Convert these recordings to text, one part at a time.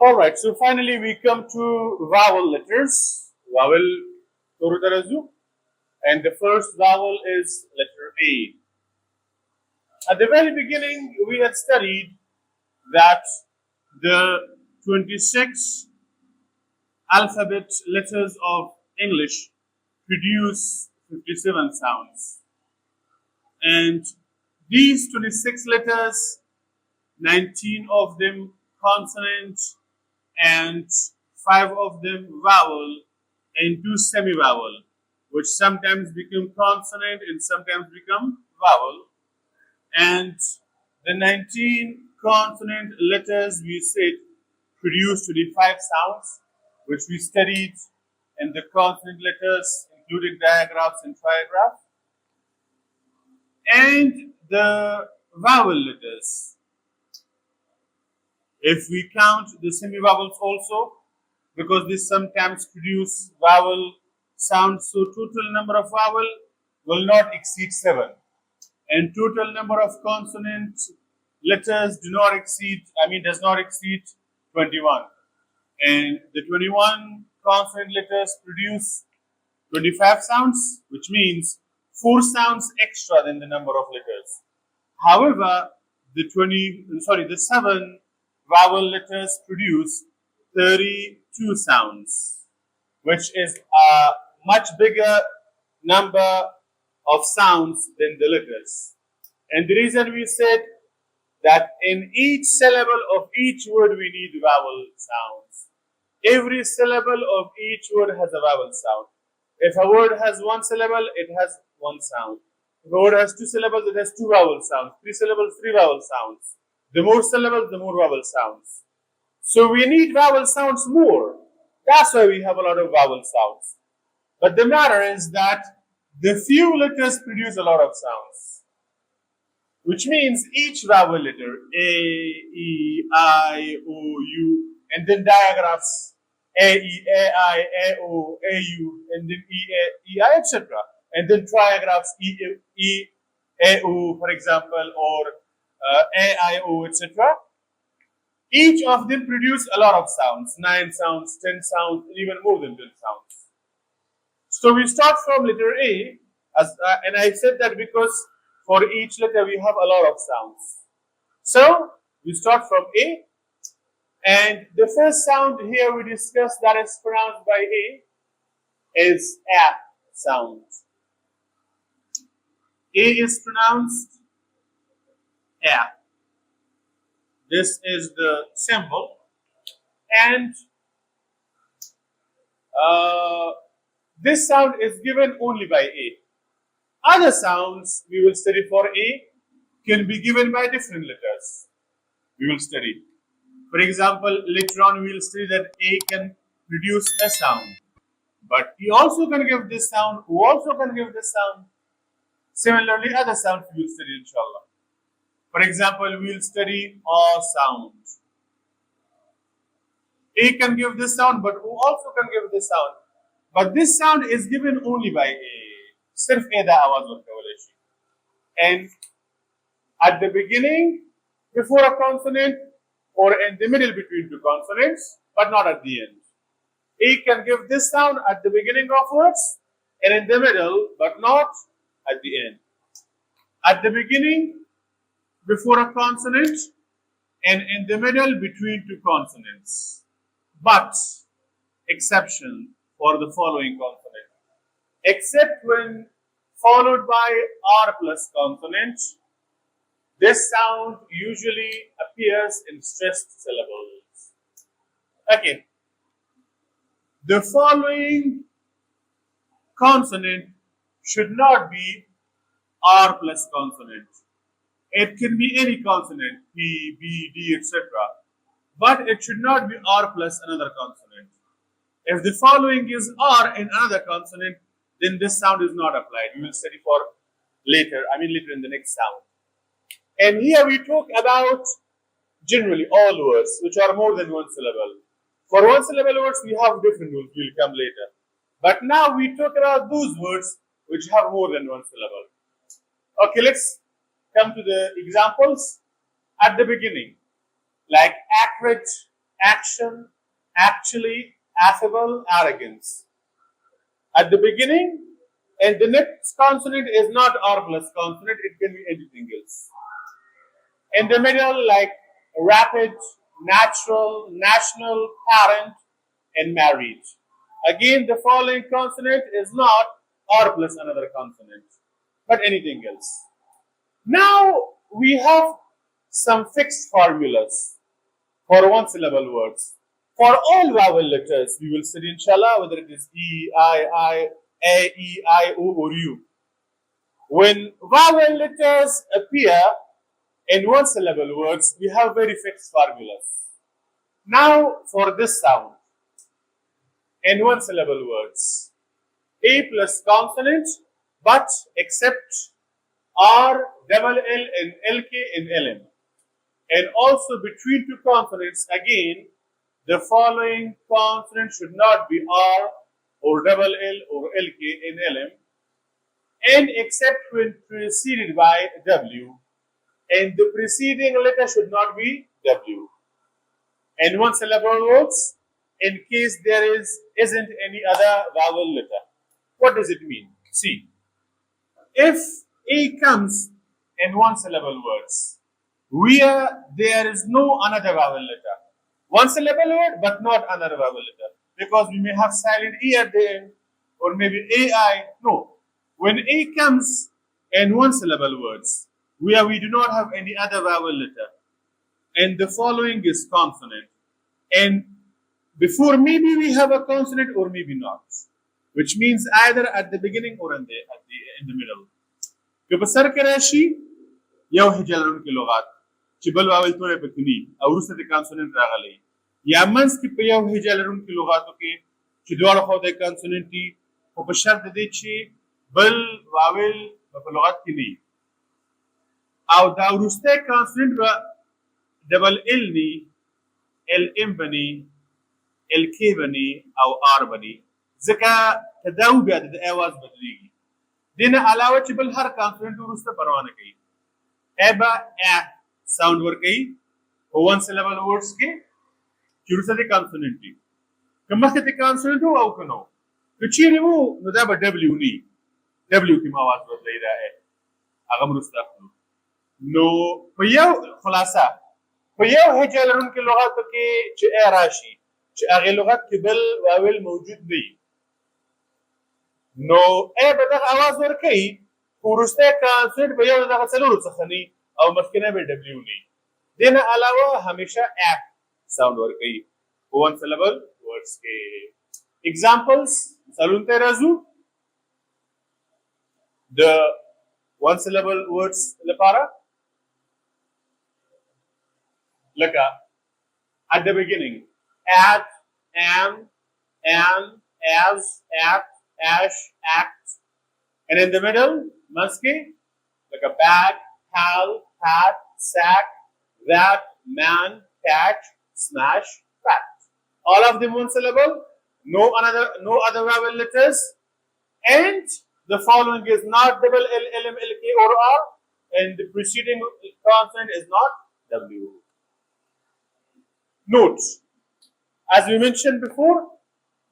Alright, so finally we come to vowel letters. Vowel Torutarazu. And the first vowel is letter A. At the very beginning, we had studied that the 26 alphabet letters of English produce 57 sounds. And these 26 letters, 19 of them consonant and 5 of them vowel and 2 semi-vowel, which sometimes become consonant and sometimes become vowel. And the 19 consonant letters we said produce 25 sounds, which we studied in the consonant letters, including digraphs and trigraphs. And the vowel letters, if we count the semi-vowels also, because they sometimes produce vowel sounds, so total number of vowel will not exceed 7. And total number of consonant letters does not exceed 21. And the 21 consonant letters produce 25 sounds, which means 4 sounds extra than the number of letters. However, the 7 vowel letters produce 32 sounds, which is a much bigger number of sounds than the letters. And the reason we said that in each syllable of each word we need vowel sounds. Every syllable of each word has a vowel sound. If a word has 1 syllable, it has 1 sound. If a word has 2 syllables, it has 2 vowel sounds. 3 syllables, 3 vowel sounds. The more syllables, the more vowel sounds. So we need vowel sounds more. That's why we have a lot of vowel sounds. But the matter is that the few letters produce a lot of sounds, which means each vowel letter, A, E, I, O, U, and then digraphs, A, E, A, I, A, O, A, U, and then E, A, E, I, etc. And then trigraphs, E, A, O, for example, or A, I, O, etc. Each of them produce a lot of sounds, 9 sounds, 10 sounds, even more than 10 sounds. So we start from letter A, and I said that because for each letter we have a lot of sounds. So we start from A, and the first sound here we discussed that is pronounced by A is A sound. A is pronounced A. This is the symbol, and this sound is given only by A. Other sounds we will study for A can be given by different letters. We will study. For example, later on we will study that A can produce a sound, but he also can give this sound, who also can give this sound. Similarly, other sounds we will study, inshallah. For example, we will study a sound. A can give this sound, but who also can give this sound. But this sound is given only by A. Sirf A da awaz hota hai. And at the beginning, before a consonant, or in the middle between 2 consonants, but not at the end. A can give this sound at the beginning of words, and in the middle, but not at the end. At the beginning, before a consonant, and in the middle between 2 consonants. But exception for the following consonant. Except when followed by R plus consonant, this sound usually appears in stressed syllables. Okay. The following consonant should not be R plus consonant. It can be any consonant, P, B, D, etc. But it should not be R plus another consonant. If the following is R in another consonant, then this sound is not applied. We will study for later in the next sound. And here we talk about generally all words which are more than 1 syllable. For 1 syllable words, we have different rules. We will come later. But now we talk about those words which have more than 1 syllable. Okay, let's come to the examples at the beginning, like accurate, action, actually, affable, arrogance. At the beginning, and the next consonant is not R plus consonant, it can be anything else. In the middle, like rapid, natural, national, parent, and married. Again, the following consonant is not R plus another consonant, but anything else. Now we have some fixed formulas for one syllable words. For all vowel letters, we will study inshallah whether it is E, I, A, E, I, O, or U. When vowel letters appear in one syllable words, we have very fixed formulas. Now for this sound, in one syllable words, A plus consonant, but except R, double L, and LK and LM. And also between two consonants, again, the following consonant should not be R or double L or LK and LM, and except when preceded by W, and the preceding letter should not be W. And one syllable words, in case there isn't any other vowel letter. What does it mean? See, if A comes in one syllable words, where there is no another vowel letter, one syllable word but not another vowel letter, because we may have silent E at the end, or maybe AI. No, when A comes in one syllable words, where we do not have any other vowel letter, and the following is consonant, and before maybe we have a consonant or maybe not, which means either at the beginning or in the middle. كبسر كراشي یو هجلرون کې لغات چې بل واول تورې پکې او وروسته د کانسوننت راغلی یا منځ کې په یو هجلرون کې لغاتو کې چې دواړه خو د کانسوننت دي خو په شرط دی چې بل واول په لغات کې نه او دا وروسته کانسوننت به ډبل ال ني ال ام بني ال کې بني او ار بني ځکه تداو بیا د اواز بدلیږي دین علاوه چې بل هر کانسوننت ورسته پروانه کوي ابا ا ساوند ور کوي او ون سیلابل ورډز کې چې ورسته د کانسوننت دي کومه څه کانسوننت او کنو چې نو نو دا به دبليو ني دبليو کې आवाज بدلای دا هغه ورسته نو په یو خلاصه په یو هجلرون کې لغات کې چې ا راشي چې هغه لغت کې بل واول موجود دی نو ا به دغه आवाज ورکړي ورسته کانسوننت به یو دغه څلور څخه ني او مخکنه به دبليو ني دین علاوه همیشه ا ساوند ورکړي one syllable words کې examples مثالونه ته راځو the one syllable words لپاره لکه at the beginning at am as at ash act and in the middle musky like a bag pal pat sack that man catch smash fat all of them one syllable no other vowel letters and the following is not double l lm lk or r and the preceding consonant is not w. Note, as we mentioned before,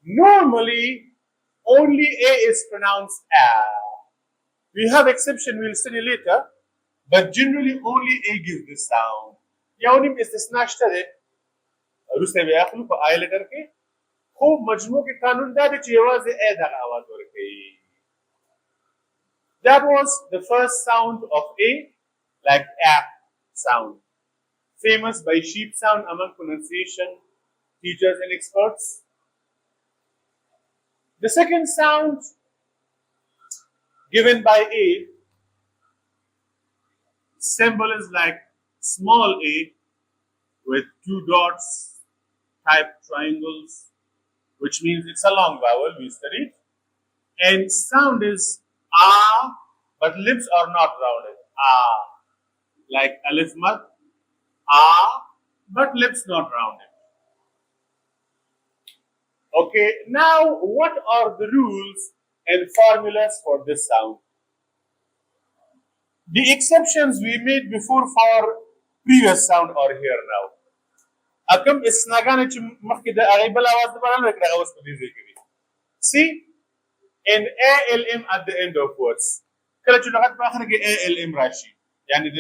normally only A is pronounced A. We have exception we'll study later, but generally only A gives this sound. यानी इस्तिस्ना शते रुस्ते में आखिर पर I letter के खूब मजमू के कानून दाद चीवाज A दा आवाज वर्कई. That was the first sound of A, like A sound, famous by sheep sound among pronunciation teachers and experts. The second sound given by A, symbol is like small a with two dots type triangles, which means it's a long vowel, we studied. And sound is A, but lips are not rounded. A, like alif mat, A, but lips not rounded. Okay, now what are the rules and formulas for this sound? The exceptions we made before for previous sound are here now. اکم استثناګانې چې مخکې د هغې بل اواز د باران وکړه هغه اوس په دې ځای کې دي. See an ALM at the end of words. کله چې لغت په اخر کې ALM راشي یعنی د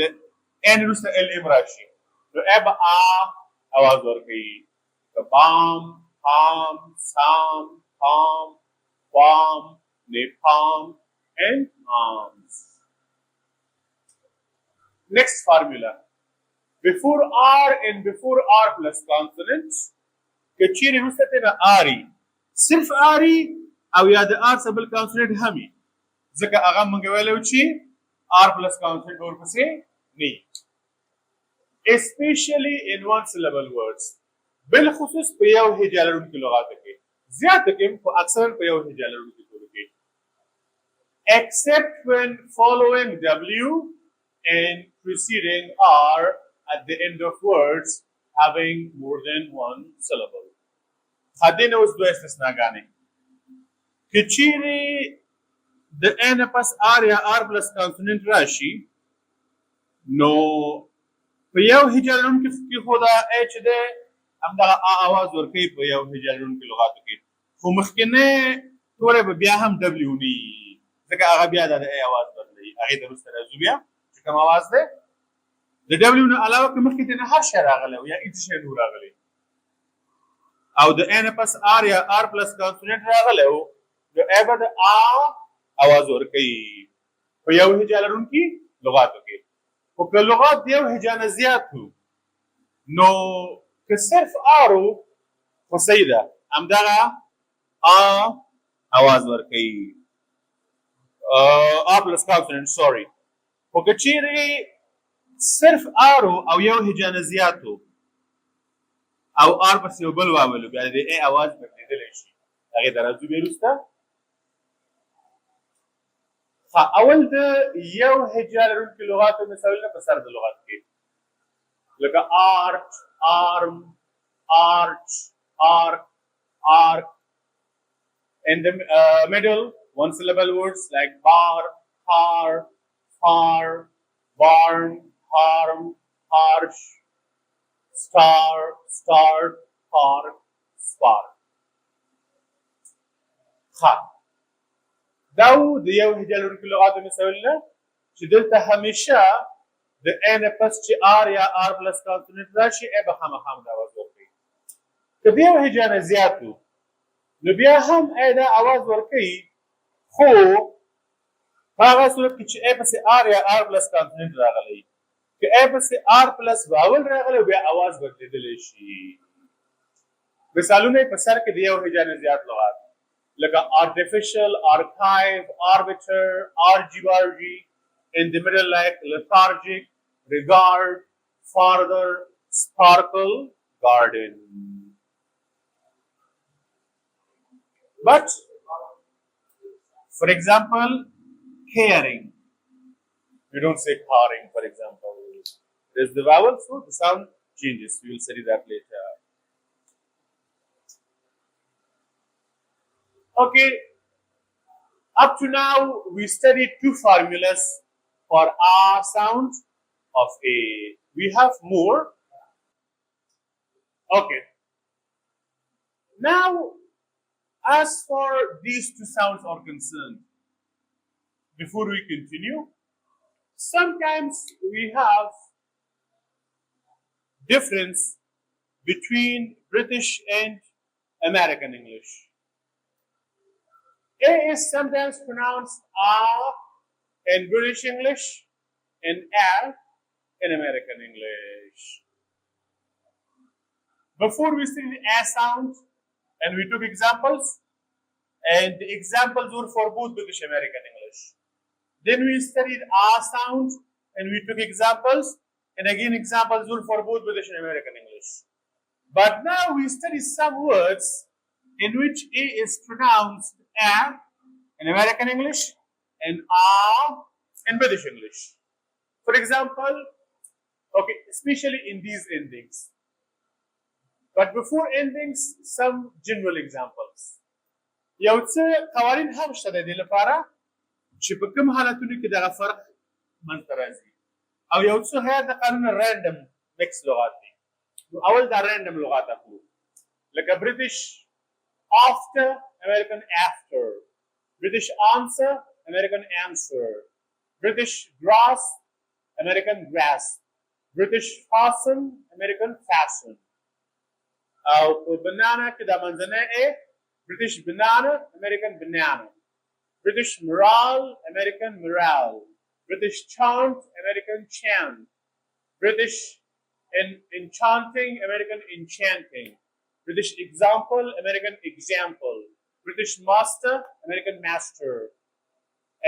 ان وروسته LM راشي نو ا به اواز ورکوي. بام پام سام پام پام nepam and arms. Next formula. Before R and before R plus consonants کچیرې وروسته ترې آري صرف آري او یا د آر سره بل کانسوننټ هم وي ځکه هغه موږ ویلی وو چې آر پلس کانسوننټ ورپسې نه وي especially in one syllable words بالخصوص په یو هجا لرونکي لغاتو کې زیاته کې خو اکثرا په یو هجا لرونکي ټولو کې except when following W and preceding R at the end of words having more than one syllable. خدین اوس دوه استثناګانې کچیرې د ان پس آر یا آر پلس کانسوننټ راشي نو په یو هجا لرونکي کې خو دا اچ دی همدغه اواز ورکوي په یو هجا لرونکي لغاتو کې خو مخکینی توری به بیا هم ډبلیو نه وي ځکه هغه بیا د ای اواز بدلوي هغې ته وروسته راځو بیا چې کوم اواز دی د ډبلیو نه علاوه که مخکې نه هر شی راغلی یا هېڅ شی نه راغلی او د ان پس آر یا آر پلس کانسوننټ راغلی و نو ای به د اواز ورکوي په یو هجا لرونکي لغاتو کې خو که لغات د یو هجا نه زیات وو نو که صرف آر و خو صحیح ده همدغه اواز ورکوي آر پلس کانسوننټ سوري خو که چیرې صرف آر او یو هجا نه زیات وو او آر پس یو بل واولو بیا د ای اواز بدلېدلی شي هغې ته راځو بیا وروسته اول د یو هجا لرونکي لغاتو مثالونه په سر د لغت کې لکه آرچ آرم آرچ آرک آرک in the middle one syllable words like bar har far barn harm harsh star start park spark دا د یو هجا لرونکي لغاتو مثالونه چې دلته همیشه د ان پس چې آر یا آر پلس کانسوننټ راشي ای به خامخا د اواز ورکوي که د یو هجا نه زیات وو نو بیا هم ای دا اواز ورکوي خو په هغه صورت کې چې ای پسې آر یا آر پلس کانسوننټ راغلی که ای پسې آر پلس واول راغلی بیا اواز بدلېدلی شي مثالونه یې په سر کې د یو هجا نه زیات لغات لکه artificial, archive, arbiter, argy-bargy, in the middle like lethargic, regard, farther, sparkle, garden. But, for example, caring. We don't say caring, for example. There's the vowel, so the sound changes. We will study that later. Okay, up to now we studied two formulas for R sound of A. We have more. Okay. Now, as for these two sounds are concerned, before we continue, sometimes we have difference between British and American English. A is sometimes pronounced R in British English and L in American English. Before we studied the A sound and we took examples, and the examples were for both British and American English. Then we studied R sound and we took examples, and again examples were for both British and American English. But now we study some words in which A is pronounced A in American English and R in British English. For example, okay, especially in these endings. But before endings, some general examples. یو څه قوانین هم شته د دې لپاره چې په کوم حالتونو کې دغه فرق منځته راځي او یو څه غیر د قانون رانډم مکس لغات دي أول ده random لغات أقول like a British after American after British answer American answer British grass American grass British fasten American fasten أو banana كده منزلنا إيه British banana American banana British morale American morale British chant American chant British enchanting American enchanting British example American example British master American master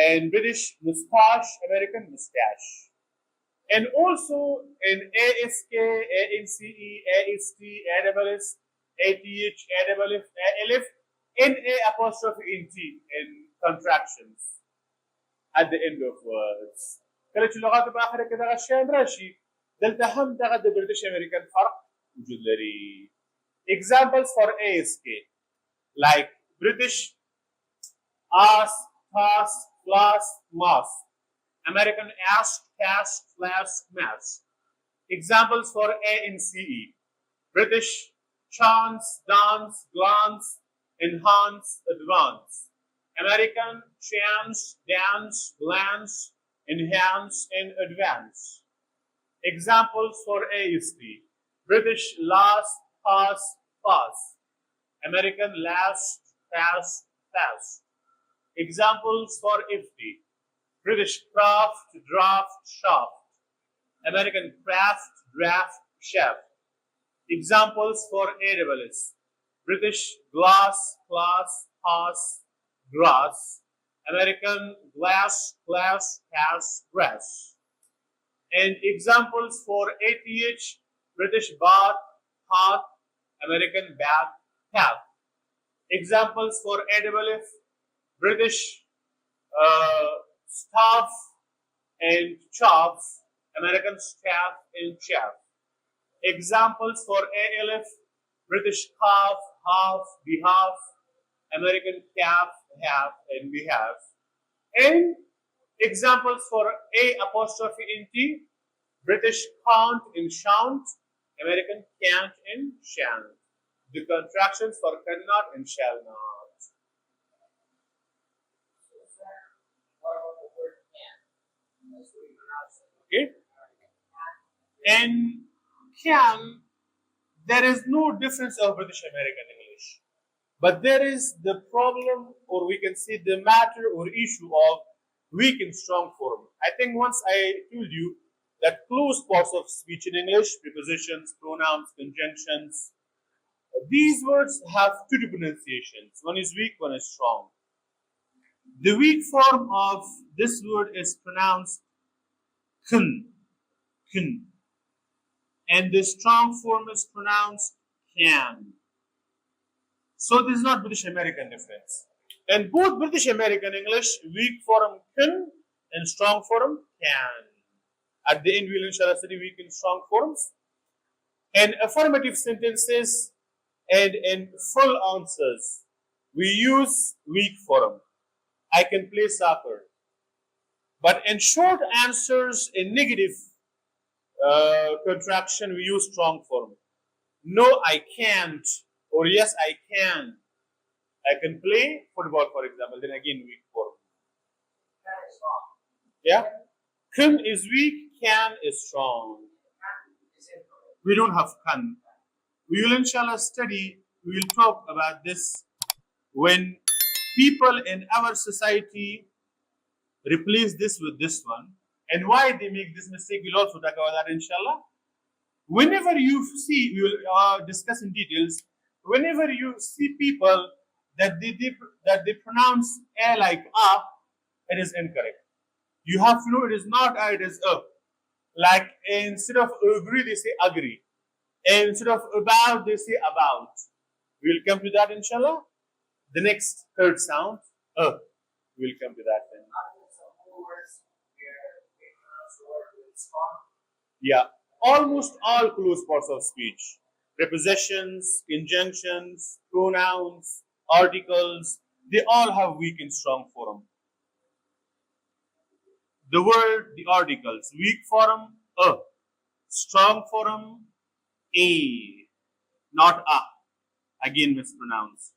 and British mustache American mustache. And also in ASK, ANCE, AST, ASS, ATH, AFF, ALF, NA apostrophe NT in contractions at the end of words. كانت اللغات الآخرة كذا غشان راشي. دلتا هم تغد British American فرق وجود لري. Examples for ASK like British ask, task, class, mask. American ask, task, flask, mask. Examples for ANCE. British chance, dance, glance, enhance, advance. American chance, dance, glance, enhance, and advance. Examples for AST. British last, pass, pass. American last, fast, fast. Examples for FT. British craft, draft, shaft. American craft, draft, shaft. Examples for AWS. British glass, class, pass, grass. American glass, class, pass, grass. And examples for ATH. British bath, path. American bath, path. Examples for AWF. British staff and chaff, American staff and chaff. Examples for ALF, British calf, half, behalf, American calf, half, and behalf. And examples for A apostrophe in T, British can't and shan't, American can't and shan't. The contractions for cannot and shall not. Okay? And can, there is no difference of British American English. But there is the problem, or we can say the matter or issue of weak and strong form. I think once I told you that close parts of speech in English, prepositions, pronouns, conjunctions, these words have two pronunciations. One is weak, one is strong. The weak form of this word is pronounced kun, kun. And the strong form is pronounced can. So this is not British American difference. And both British American English, weak form can and strong form can. At the end, we will inshallah study weak and strong forms. And affirmative sentences and in full answers, we use weak form. I can play soccer. But in short answers, in negative contraction, we use strong form. No, I can't. Or yes, I can. I can play football, for example. Then again, weak form. Yeah? Can is weak, can is strong. We don't have can. We will inshallah study, we will talk about this when people in our society replace this with this one and why they make this mistake. We'll also talk about that inshallah. Whenever you see, we will discuss in details, whenever you see people that they pronounce a like a, it is incorrect. You have to know it is not a, it is a. Like instead of agree, they say agree. And instead of about, they say about. We will come to that inshallah. The next third sound, we will come to that then. Yeah, almost all close parts of speech. Prepositions, conjunctions, pronouns, articles, they all have weak and strong form. The word, the articles, weak form, strong form, A, not A. Again mispronounced.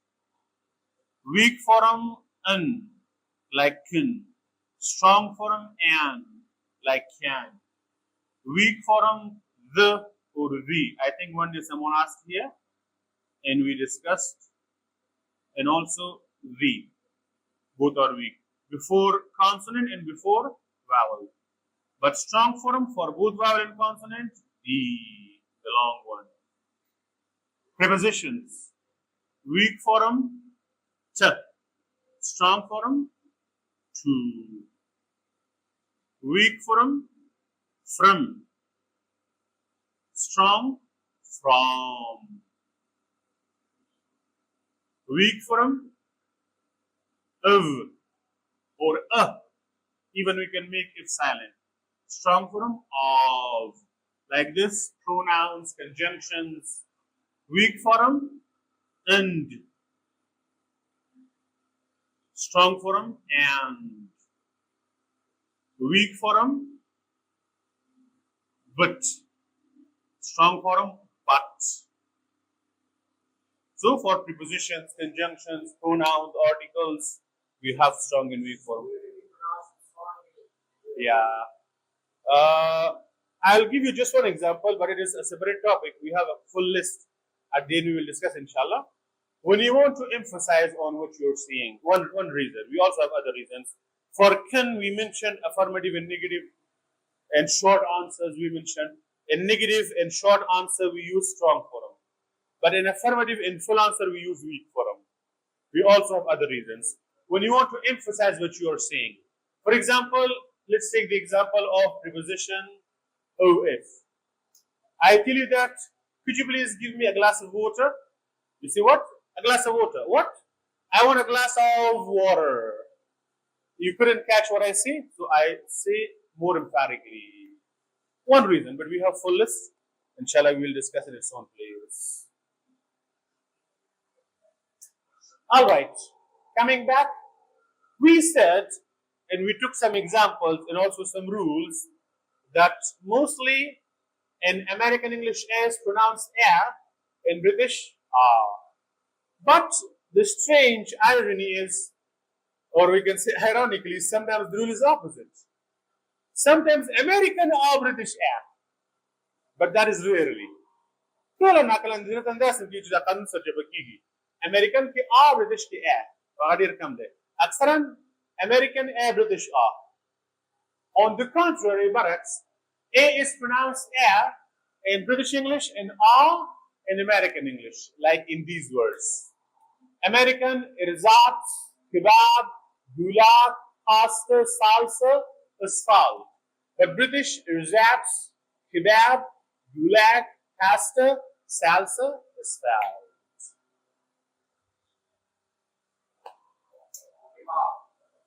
Weak form N, like kin. Strong form An, like can. Weak form the or the. I think one day someone asked here, and we discussed, and also the. Both are weak. Before consonant and before vowel. But strong form for both vowel and consonant, the long one. Prepositions. Weak form, t. Strong form, to. Weak form, from. Strong, from. Weak form, of or a. Even we can make it silent. Strong form, of. Like this, pronouns, conjunctions. Weak form, and. Strong form, and. Weak form, but. Strong form, but. So for prepositions, conjunctions, pronouns, articles, we have strong and weak form. Yeah. I'll give you just one example, but it is a separate topic. We have a full list. At the end, we will discuss, inshallah. When you want to emphasize on what you're seeing, one reason. We also have other reasons. For can, we mentioned affirmative and negative, and short answers we mentioned. In negative and short answer, we use strong form. But in affirmative and full answer, we use weak form. We also have other reasons. When you want to emphasize what you are saying. For example, let's take the example of preposition OF. I tell you that, could you please give me a glass of water? You say what? A glass of water. What? I want a glass of water. You couldn't catch what I say, so I say more emphatically. One reason, but we have full list. Inshallah, we will discuss in its own place. All right, coming back, we said, and we took some examples and also some rules, that mostly in American English is pronounced a, in British are. But the strange irony is, or we can say ironically, sometimes the rule is opposite. Sometimes American or British are, but that is rarely. American के आ British के a बगाड़ी रकम दे अक्सरन American a British a. On the contrary, but a is pronounced a in British English and a in American English, like in these words. American irzat, kebab, gulab, pasta, salsa, asphalt. But British irzat, kebab, gulab, pasta, salsa, asphalt.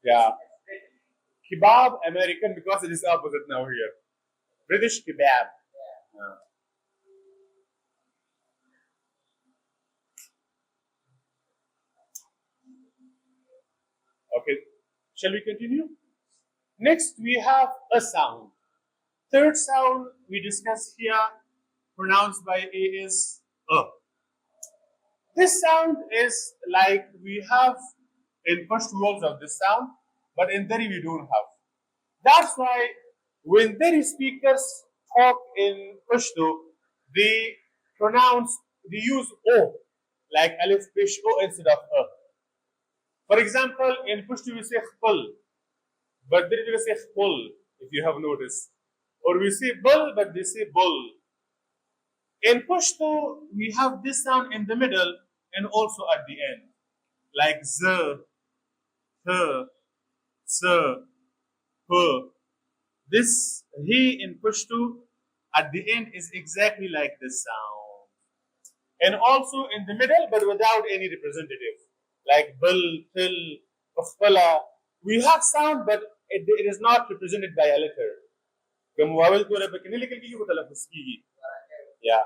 Yeah. Kebab, American, because it is opposite now here. British kebab. Yeah. Okay, shall we continue? Next, we have a sound. Third sound we discuss here, pronounced by A, is A. This sound is like we have in Pashto we also have this sound, but in Dari we don't have. That's why when Dari speakers talk in Pashto, they use O, like Alif Pesh O instead of A. For example, in Pashto we say khpal, but Dari we say khpul, if you have noticed. Or we say bull, but they say bull. In Pashto, we have this sound in the middle and also at the end, like z, th, s, h. This he in Pashto at the end is exactly like this sound. And also in the middle, but without any representative, like bil, til, ukhpala. We have sound, but it is not represented by a letter. Yeah.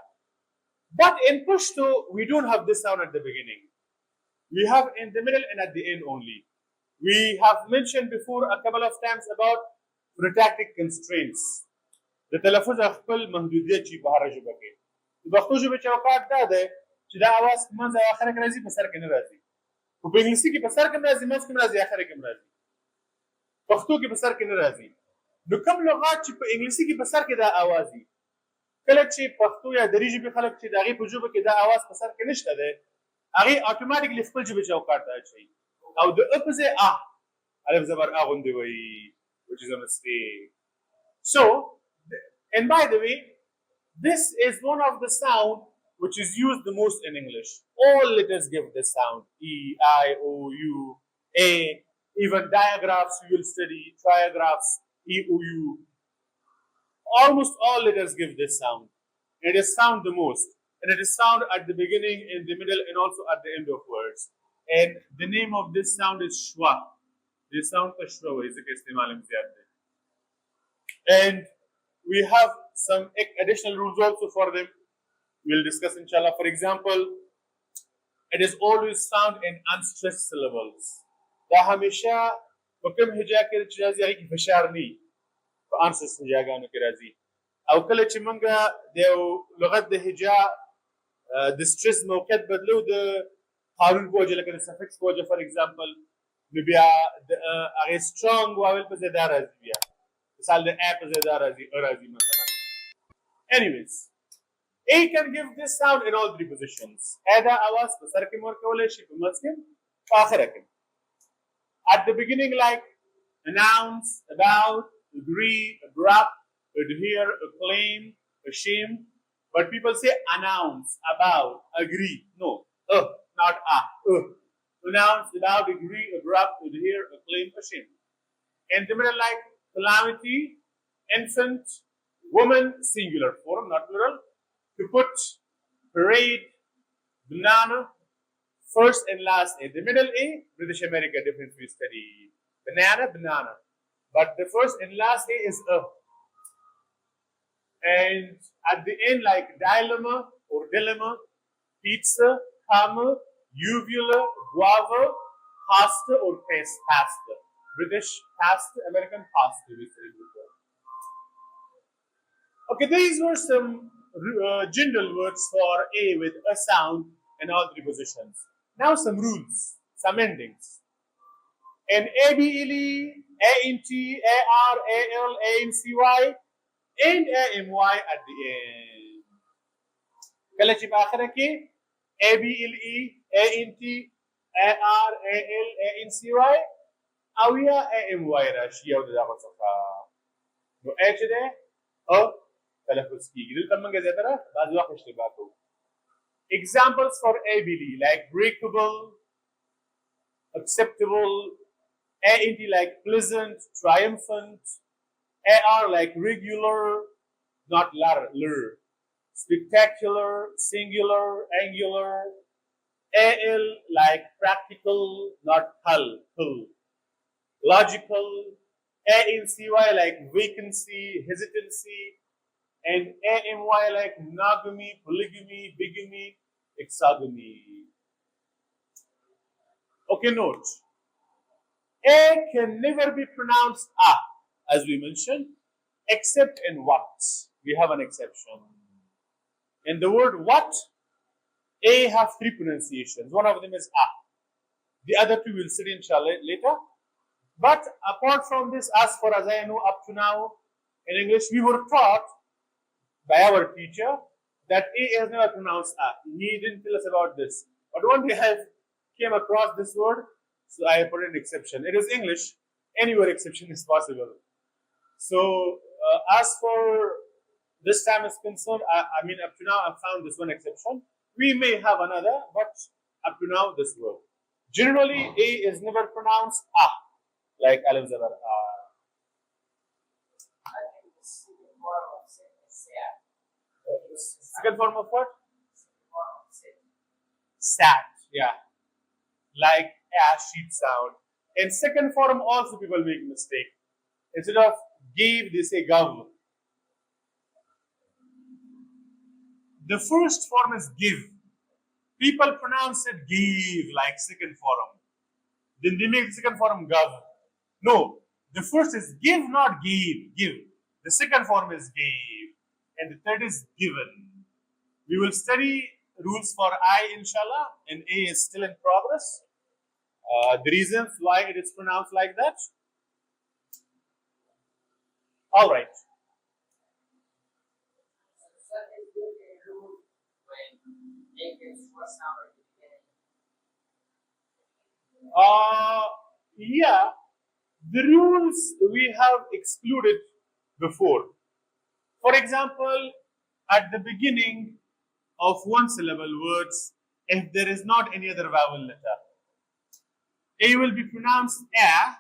But in Pashto, we don't have this sound at the beginning. We have in the middle and at the end only. We have mentioned before a couple of times about protactic constraints. The talaffuz akhpal mahdudiyat chi bahar jabake. د پښتو ژبې چوکاټ دا دی چې دا اواز په منځ او اخره کې راځي، په سر کې نه راځي. خو په انګلیسي کې په سر کې راځي، منځ کې راځي، اخره کې راځي. پښتو کې په سر کې نه راځي. نو کوم لغات چې په انګلیسي کې په سر کې دا اواز دي، کله چې پښتو یا دري ژبې خلک چې د هغې په ژبه کې دا اواز په سر کې نشته دی، هغې اتوماتیکلي خپل ژبې چوکاټ ته اچوي او د ا په ځای الف زبر ا غوندې وایي، which is a mistake. So, and by the way, this is one of the sound which is used the most in English. All letters give this sound: E, I, O, U, A. Even diagraphs you will study, triagraphs, E, O, U. Almost all letters give this sound. It is sound the most, and it is sound at the beginning, in the middle, and also at the end of words. And the name of this sound is shwa. This sound is shwa. And we have some additional rules also for them. We'll discuss inshallah. For example, it is always found in unstressed syllables. دا همیشه په کوم هجا کې چې راځي هغې کې فشار نه وي، په unstressed هجاګانو کې راځي. او کله چې موږ د یو لغت د هجا د سټرس موقعیت بدلو د قانون په وجه، لکه د سفکس په وجه فار ایگزامپل، نو بیا د هغې سټرانګ واول په ځای دا راځي، بیا مثال د ا په ځای دا راځي، ا راځي مثلا. Anyways, A can give this sound in all three positions. A دا اواز په سر کې مو ورکولی شي، په منځ کې، په آخره کې. At the beginning, like announce, about, agree, abrupt, adhere, acclaim, ashamed. But people say announce, about, agree. No, not Announce, about, agree, abrupt, adhere, acclaim, ashamed. And the middle, like calamity, infant, woman, singular form, not plural. To put, parade, banana, first and last A. The middle A, British America difference we study. Banana, banana. But the first and last A is A. And at the end, like dilemma or dilemma, pizza, hammer, uvula, guava, pasta or pasta. British pasta, American pasta we studied before. Okay, these were some general words for A with a sound in all three positions. Now some rules, some endings. And A-B-L-E, A-N-T, A-R, A-L, A-N-C-Y, and A-M-Y at the end. کله چې په آخره کې A-B-L-E, A-N-T, A-R, A-L, A-N-C-Y او یا A-M-Y راشي یو د دغه څخه. نو A چې دی او تلفظ کېږي. دلته موږ زیاتره بعضې وخت اشتباه کوو. Examples for A-B-L, like breakable, acceptable, A-N-T like pleasant, triumphant, A-R like regular, not lur, spectacular, singular, angular, A-L like practical, not hull, logical, A-N-C-Y like vacancy, hesitancy, and A-M-Y like monogamy, polygamy, bigamy, exogamy. Okay, note. A can never be pronounced A, as we mentioned, except in what? We have an exception. In the word what, A have three pronunciations. One of them is A. The other two we'll study inshallah later. But apart from this, as far as I know up to now, in English, we were taught by our teacher that A is never pronounced A. He didn't tell us about this. But one day I came across this word, so I put an exception. It is English. Anywhere exception is possible. So as for this time is concerned, I mean up to now I found this one exception. We may have another, but up to now this word. Generally, A is never pronounced A, like Alif Zabar A. Second form of what? Sat, yeah. Like sheet sound. In second form also people make mistake. Instead of gave, they say gav. The first form is give. People pronounce it give, like second form. Then they make the second form gav. No, the first is give, not gave. Give. The second form is gave. And the third is given. We will study rules for I, inshallah, and A is still in progress. The reasons why it is pronounced like that. All right. Yeah, the rules we have excluded before. For example, at the beginning of one syllable words, if there is not any other vowel letter, A will be pronounced A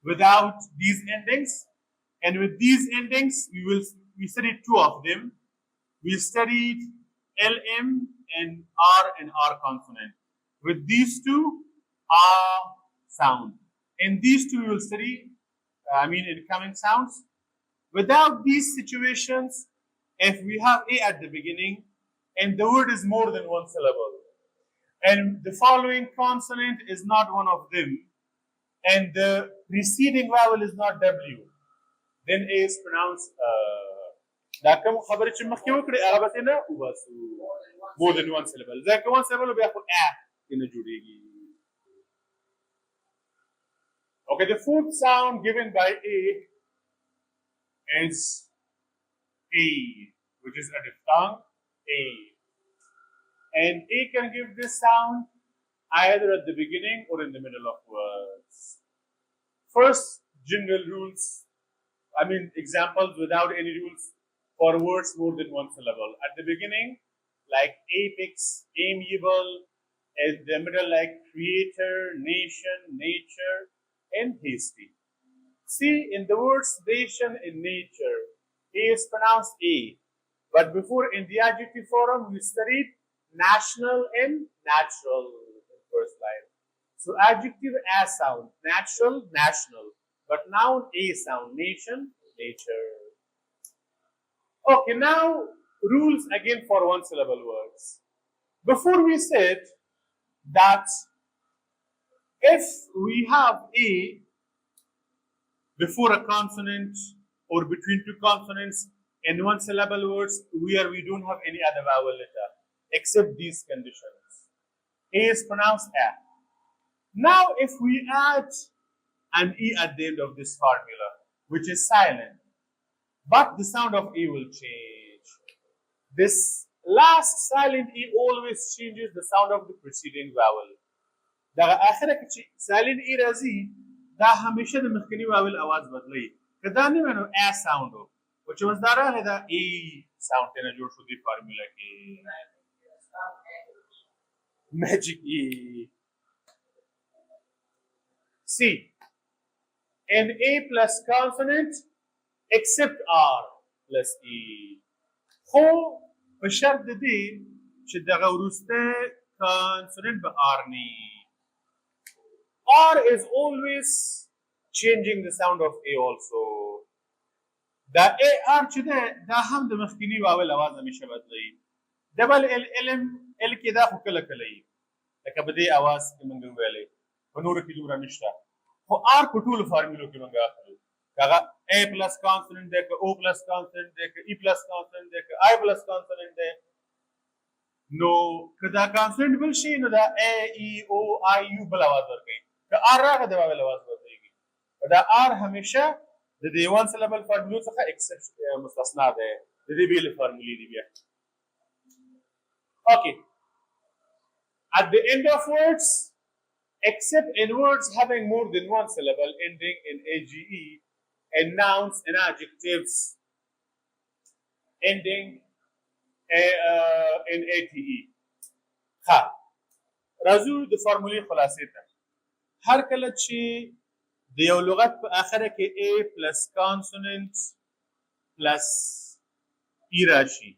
without these endings, and with these endings we studied two of them. We studied LM and R consonant. With these two, R sound. In these two, we will study, incoming sounds. Without these situations, if we have A at the beginning and the word is more than one syllable, and the following consonant is not one of them, and the preceding vowel is not W, then A is pronounced دا کوم خبرې چې مخکې وکړې هغه به نه وباسو more than one syllable ځکه one syllable بیا خو کې نه جوړېږي. Okay, the fourth sound given by A is A, which is a diphthong, A. And A can give this sound either at the beginning or in the middle of words. First, general rules, examples without any rules for words more than one syllable. At the beginning, like apex, amiable, at the middle, like creator, nation, nature, and hasty. See, in the words nation and nature, A is pronounced A. But before, in the adjective form, we studied national and natural in first line. So adjective A sound, natural, national. But noun A sound, nation, nature. Okay, now rules again for one syllable words. Before we said that if we have A before a consonant or between two consonants in one syllable words where we don't have any other vowel letter except these conditions, A is pronounced A. Now if we add an E at the end of this formula, which is silent, but the sound of E will change. This last silent E always changes the sound of the preceding vowel. دا آخره کې silent E راځي دا همیشه د مخکنی vowel आवाज بدلوي. کدا نه ونه A sound او چې اوس دا راغی دا E sound ته نه جوړ شو دی فارمولا کې magic E. See, an A plus consonant except R plus E. خو په شرط د دې چې دغه وروسته consonant به R ني. R is always changing the sound of A also. دا A R چې ده دا هم د مخکنی واول आवाज همیشه بدلوي. ډبل ال ال ال کې دا خو کله کله وي لکه په دې आवाज کې موږ ویلې په نور کې دومره نشته. خو R په ټول فارمولو کې موږ اخلو. هغه A plus consonant ده که O plus consonant ده که E plus consonant ده که I plus consonant ده. نو که دا consonant بل شي نو دا A E O I U بل आवाज ورکوي. که R راغی د واول आवाज بدلېږي. دا R همیشه د دې one syllable فارمولو څخه مستثنا ده. د دې بیل فارمولې دي بیا. Okay. At the end of words, except in words having more than one syllable ending in AGE, and nouns and adjectives ending in ATE. ها راځو د فارمولې خلاصې ته. هر کله چې د یو لغت په اخره کې A plus consonant plus E راشي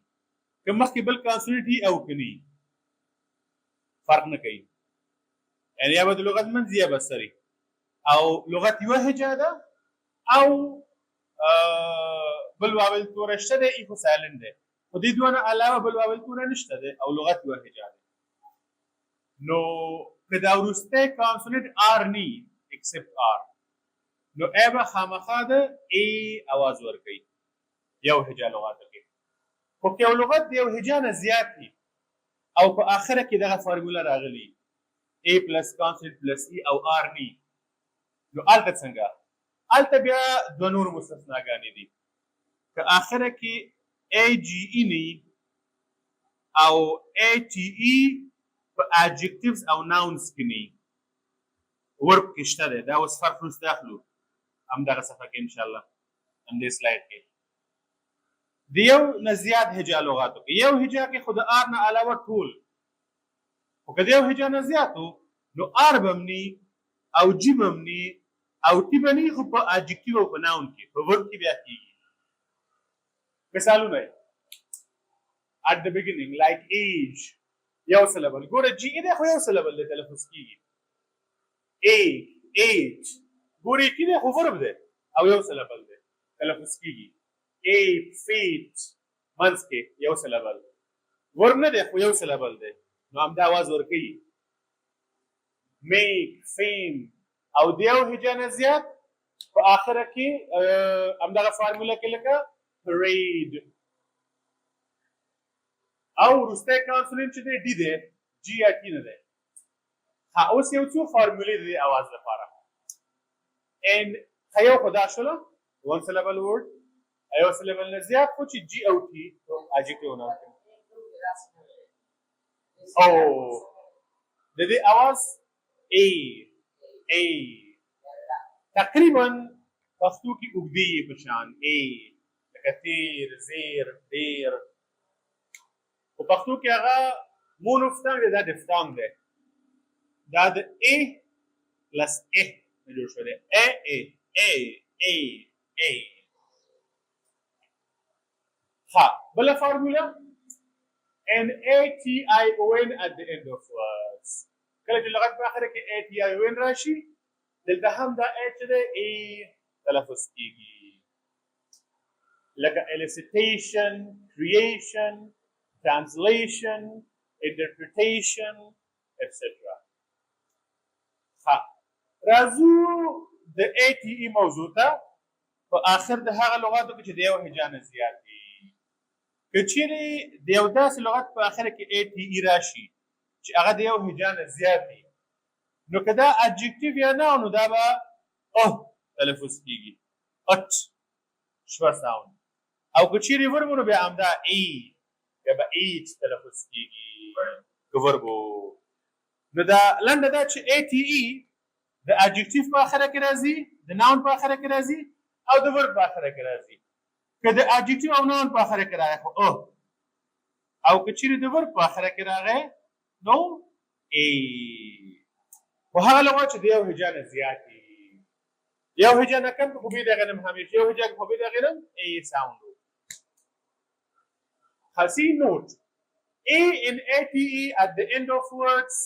که مخکې بل consonant E او کني فرق نه کوي. یعنی یا به د لغت منځ یا به سري او لغت یوه هجا ده او بل واول توره شته ده ای خو سایلنت ده. خو دې دوه نه علاوه بل واول توره نشته ده او لغت یوه هجا ده. نو که دا وروستی consonant R ني except R نو ای به خامخا ده ای आवाज ورکوي یو هجا لغاتو کې. خو که یو لغت د یو هجا نه زیات وي او په آخره کې دغه فارموله راغلي A plus consonant plus E او R ني نو هلته څنګه؟ هلته بیا دوه نور مستثناګانې دي که آخره کې AGE ني او ATE په adjectives او nouns کې ني ورب کې شته دی دا اوس فرق وروسته اخلو همدغه صفحه کې انشاءالله همدې سلاید کې د یو نه زیات هجا لغاتو کې یو هجا کې خو د آر نه علاوه ټول خو که د یو هجا نه زیاتو نو آر به هم ني او جي به هم ني او ټي به ني خو په adjective او په noun کې په ورب کې بیا کېږي مثالونه at the beginning like age یو سلبل ګوره جي دی خو یو سلبل دی تلفظ کېږي age ګورې کې دی خو ورب دی او یو سلبل دی تلفظ کېږي feet منځ کې یو سلبل ورب نه دی خو یو سلبل دی نو همدا آواز ورکوي make fame او د یو هجا نه زیات په آخره کې همدغه فارموله کې لکه parade او وروستی کانسوننټ چې دی ډي دی جي یا ټي نه دی اوس یو څو فارمولې دي اواز لپاره and یو خو دا شوله one syllable word یو syllable نه زیات خو چې جي او ټي adjective نه او د دې اواز A تقریبا پښتو کې اوږدې په شان A لکه تیر زیر ډیر په پښتو کې هغه مونوفتانګ دی دا ډفټانګ دی دا د A پلس A نه جوړ شوی دی A ها بله فارموله ATION at the end of words کله چې لغت په آخره کې ATION راشي دلته هم دا H دی A تلفظ کېږي لکه elicitation creation translation interpretation etc. ها راځو د ATE موضوع ته په آخر د هغه لغاتو کې چې د یو هجا نه زیات دي که چیرې د یو داسې لغت په آخره کې ATE راشي چې هغه د یو هجا نه زیات دي نو که دا adjective یا noun نو دا به تلفظ کېږي شپه ساوند او که چیرې ورب نو بیا همدا یا به ایچ تلفظ کېږي که وربو نو دا لنډه دا چې ATE د adjective په آخره کې راځي د noun په آخره کې راځي او د ورب په آخره کې راځي که د adjective او noun په آخره کې راغی خو او که چیرې د ورب په آخره کې راغی نو خو هغه لغات چې د یو هجا نه زیات دي یو هجا نه کم خو بې د هغې نه همیشه یو هجا خو بې د هغې نه ساوند خاصی note A in ATE at the end of words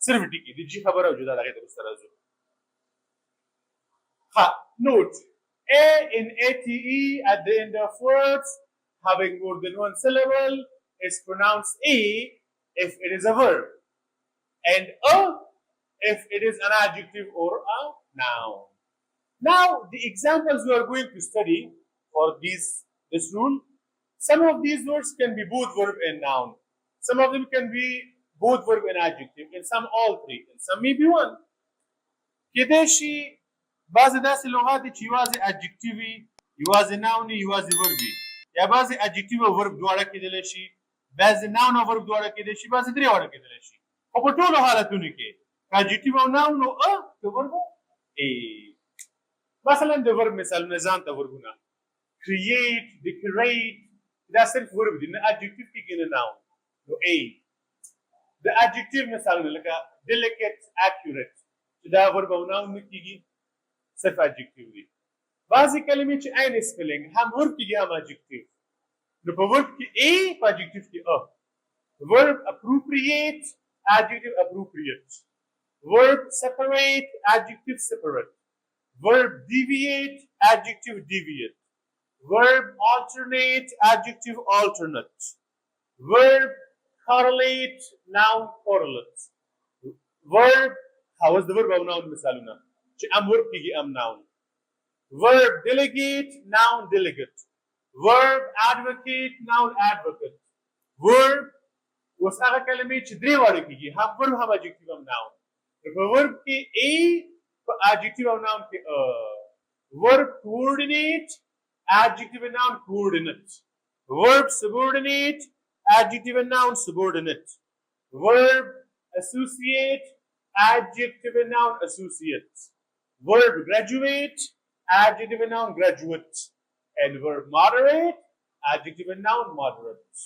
صرف ټکی د جی خبره او جدا دغه د سره راځو ها note A in ATE at the end of words having more than one syllable is pronounced A if it is a verb and if it is an adjective or a noun. Now the examples we are going to study for this rule, some of these words can be both verb and noun. Some of them can be both verb and adjective, and some all three, and some maybe one. کېدای شي بعضې داسې لغات دي چې یوازې adjective وي یوازې noun وي یوازې verb وي یا بعضې adjective او verb دواړه کېدلی شي بعضې noun او verb دواړه کېدلی شي بعضې درې واړه کېدلی شي خو په ټولو حالتونو کې که adjective او noun نو که verb مثلا د verb مثالونه ځان ته ورګونه create decorate دا صرف verb دي نه adjective کېږي نه noun نو د adjective مثالونه لکه delicate accurate چې دا verb او noun نه کېږي صرف adjective دي بعضې کلمې چې عین spelling هم verb کېږي هم adjective نو په verb کې په adjective کې verb appropriate adjective appropriate verb separate adjective separate verb deviate adjective deviate verb alternate adjective alternate verb correlate noun correlate verb was the verb او noun مثالونه چې ام verb کېږي ام noun verb delegate noun delegate verb advocate noun advocate verb اوس هغه کلمې چې درې واړه کېږي هم verb هم adjective هم noun په verb کې a په adjective او noun کې verb coordinate adjective and noun coordinate verb subordinate adjective and noun subordinate verb associate adjective and noun associate verb graduate adjective and noun graduate and verb moderate adjective and noun moderate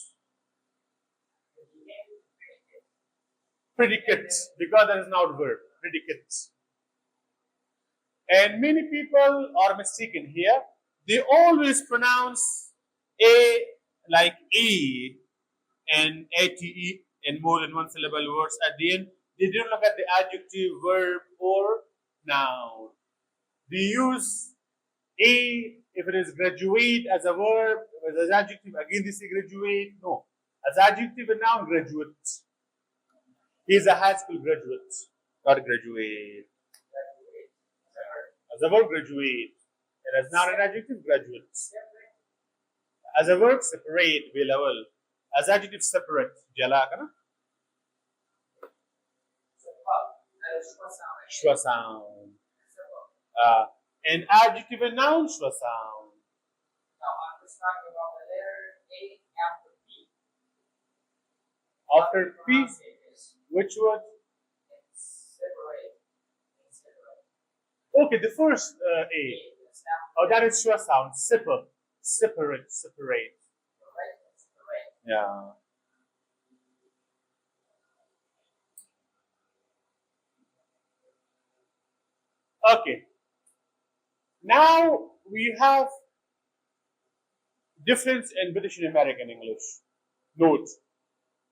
predicates because there is not verb predicates and many people are mistaken here they always pronounce a like a and ate and more than one syllable words at the end they don't look at the adjective verb or noun they use a if it is graduate as a verb as adjective again they say graduate no as adjective and noun graduate he is a high school graduate not graduate as a verb graduate and as noun and adjective graduate as a verb separate level as adjective separate jala kana shwa sound and adjective and noun shwa sound now I'm just talking about the letter A after P after P which word separate okay the first A oh that is shwa sound separate yeah okay now we have difference in British and American English note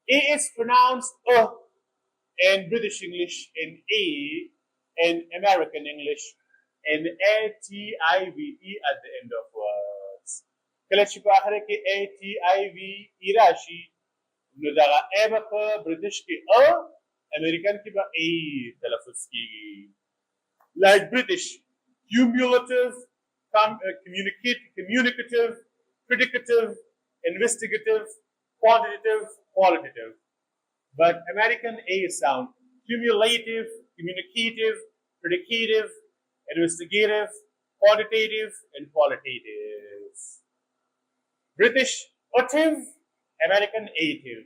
A is pronounced in British English in A and American English in A-T-I-V-E at the end of words. کله چې په آخر کې A-T-I-V-E راشي نو دغه A به په برټش کې امریکن کې به A تلفظ کیږي like British cumulative communicative predicative investigative qualitative but American A sound cumulative communicative predicative investigative quantitative and qualitative British ative American ative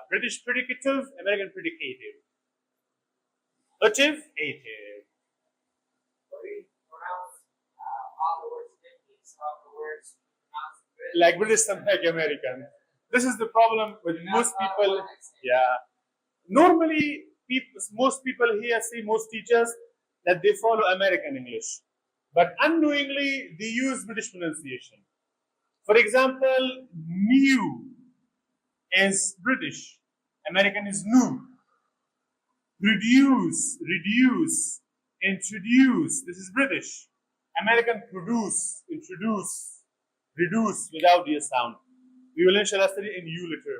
British predicative American predicative ative ative like British some like American this is the problem with most people yeah normally most people here say most teachers that they follow American English but unknowingly they use British pronunciation for example new is British American is new reduce introduce this is British American produce introduce reduce without the sound we will inshallah study in you later